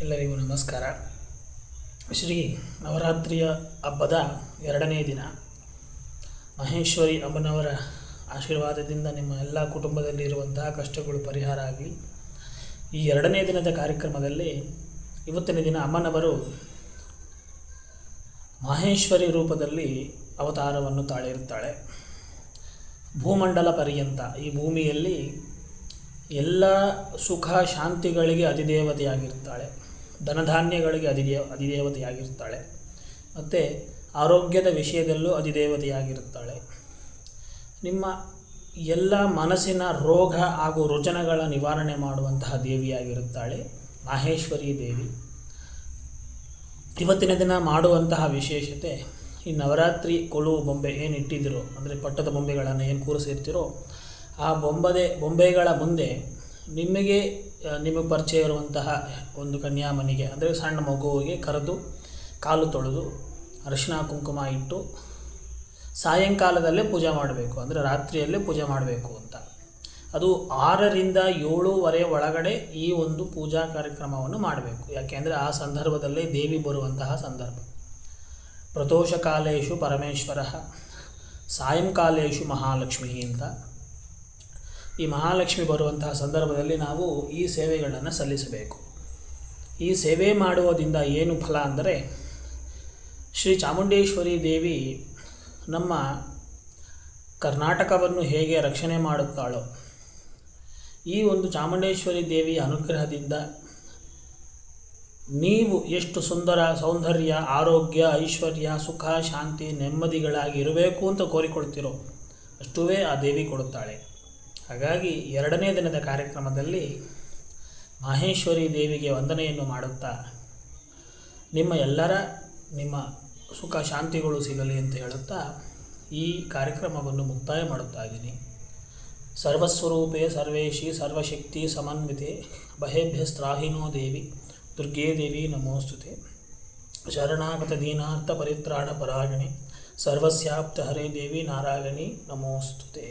ಎಲ್ಲರಿಗೂ ನಮಸ್ಕಾರ. ಶ್ರೀ ನವರಾತ್ರಿಯ ಹಬ್ಬದ 2ನೇ ದಿನ. ಮಹೇಶ್ವರಿ ಅಮ್ಮನವರ ಆಶೀರ್ವಾದದಿಂದ ನಿಮ್ಮ ಎಲ್ಲ ಕುಟುಂಬದಲ್ಲಿ ಇರುವಂತಹ ಕಷ್ಟಗಳು ಪರಿಹಾರ ಆಗಲಿ. ಈ 2ನೇ ದಿನದ ಕಾರ್ಯಕ್ರಮದಲ್ಲಿ ಇವತ್ತಿನ ದಿನ ಅಮ್ಮನವರು ಮಹೇಶ್ವರಿ ರೂಪದಲ್ಲಿ ಅವತಾರವನ್ನು ತಾಳಿರುತ್ತಾಳೆ. ಭೂಮಂಡಲ ಪರ್ಯಂತ ಈ ಭೂಮಿಯಲ್ಲಿ ಎಲ್ಲ ಸುಖ ಶಾಂತಿಗಳಿಗೆ ಅಧಿದೇವತೆಯಾಗಿರ್ತಾಳೆ. ಧನಧಾನ್ಯಗಳಿಗೆ ಅಧಿದೇವತೆಯಾಗಿರ್ತಾಳೆ. ಮತ್ತು ಆರೋಗ್ಯದ ವಿಷಯದಲ್ಲೂ ಅಧಿದೇವತೆಯಾಗಿರುತ್ತಾಳೆ. ನಿಮ್ಮ ಎಲ್ಲ ಮನಸ್ಸಿನ ರೋಗ ಹಾಗೂ ರುಜನಗಳ ನಿವಾರಣೆ ಮಾಡುವಂತಹ ದೇವಿಯಾಗಿರುತ್ತಾಳೆ ಮಹೇಶ್ವರಿ ದೇವಿ. ಇವತ್ತಿನ ದಿನ ಮಾಡುವಂತಹ ವಿಶೇಷತೆ, ಈ ನವರಾತ್ರಿ ಕೊಳುವು ಬೊಂಬೆ ಏನು ಇಟ್ಟಿದ್ದೀರೋ, ಅಂದರೆ ಪಟ್ಟದ ಬೊಂಬೆಗಳನ್ನು ಏನು ಕೂರಿಸಿರ್ತೀರೋ, ಆ ಬೊಂಬೆಗಳ ಮುಂದೆ ನಿಮಗೆ ಪರಿಚಯ ಇರುವಂತಹ ಒಂದು ಕನ್ಯಾಮನಿಗೆ, ಅಂದರೆ ಸಣ್ಣ ಮಗುವಿಗೆ ಕರೆದು ಕಾಲು ತೊಳೆದು ಅರಿಶಿನ ಕುಂಕುಮ ಇಟ್ಟು ಸಾಯಂಕಾಲದಲ್ಲೇ ಪೂಜೆ ಮಾಡಬೇಕು, ಅಂದರೆ ರಾತ್ರಿಯಲ್ಲೇ ಪೂಜೆ ಮಾಡಬೇಕು ಅಂತ. ಅದು 6ರಿಂದ 7:30 ಒಳಗಡೆ ಈ ಒಂದು ಪೂಜಾ ಕಾರ್ಯಕ್ರಮವನ್ನು ಮಾಡಬೇಕು. ಯಾಕೆಂದರೆ ಆ ಸಂದರ್ಭದಲ್ಲೇ ದೇವಿ ಬರುವಂತಹ ಸಂದರ್ಭ. ಪ್ರದೋಷ ಕಾಲೇಶು ಪರಮೇಶ್ವರ, ಸಾಯಂಕಾಲೇಶು ಮಹಾಲಕ್ಷ್ಮಿ ಅಂತ. ಈ ಮಹಾಲಕ್ಷ್ಮಿ ಬರುವಂತಹ ಸಂದರ್ಭದಲ್ಲಿ ನಾವು ಈ ಸೇವೆಗಳನ್ನು ಸಲ್ಲಿಸಬೇಕು. ಈ ಸೇವೆ ಮಾಡುವುದರಿಂದ ಏನು ಫಲ ಅಂದರೆ, ಶ್ರೀ ಚಾಮುಂಡೇಶ್ವರಿ ದೇವಿ ನಮ್ಮ ಕರ್ನಾಟಕವನ್ನು ಹೇಗೆ ರಕ್ಷಣೆ ಮಾಡುತ್ತಾಳೋ, ಈ ಒಂದು ಚಾಮುಂಡೇಶ್ವರಿ ದೇವಿಯ ಅನುಗ್ರಹದಿಂದ ನೀವು ಎಷ್ಟು ಸೌಂದರ್ಯ, ಆರೋಗ್ಯ, ಐಶ್ವರ್ಯ, ಸುಖ, ಶಾಂತಿ, ನೆಮ್ಮದಿಗಳಾಗಿ ಇರಬೇಕು ಅಂತ ಕೋರಿಕೊಳ್ತಿರೋ ಅಷ್ಟುವೇ ಆ ದೇವಿ ಕೊಡುತ್ತಾಳೆ. ಹಾಗಾಗಿ 2ನೇ ದಿನದ ಕಾರ್ಯಕ್ರಮದಲ್ಲಿ ಮಹೇಶ್ವರಿ ದೇವಿಗೆ ವಂದನೆಯನ್ನು ಮಾಡುತ್ತಾ ನಿಮ್ಮ ಸುಖ ಶಾಂತಿಗಳು ಸಿಗಲಿ ಅಂತ ಹೇಳುತ್ತಾ ಈ ಕಾರ್ಯಕ್ರಮವನ್ನು ಮುಕ್ತಾಯ ಮಾಡುತ್ತಾ ಇದ್ದೀನಿ. ಸರ್ವಸ್ವರೂಪೇ ಸರ್ವೇಶಿ ಸರ್ವಶಕ್ತಿ ಸಮನ್ವಿತೆ ಬಹೇಭ್ಯಸ್ತ್ರಾಹಿನೋ ದೇವಿ ದುರ್ಗೇ ದೇವಿ ನಮೋಸ್ತುತೆ. ಶರಣಾಗತ ದೀನಾರ್ಥ ಪರಿತ್ರಾಣ ಪರಾಯಣೆ ಸರ್ವಸ್ಯಾಪ್ತ ಹರೇ ದೇವಿ ನಾರಾಯಣಿ ನಮೋಸ್ತುತೆ.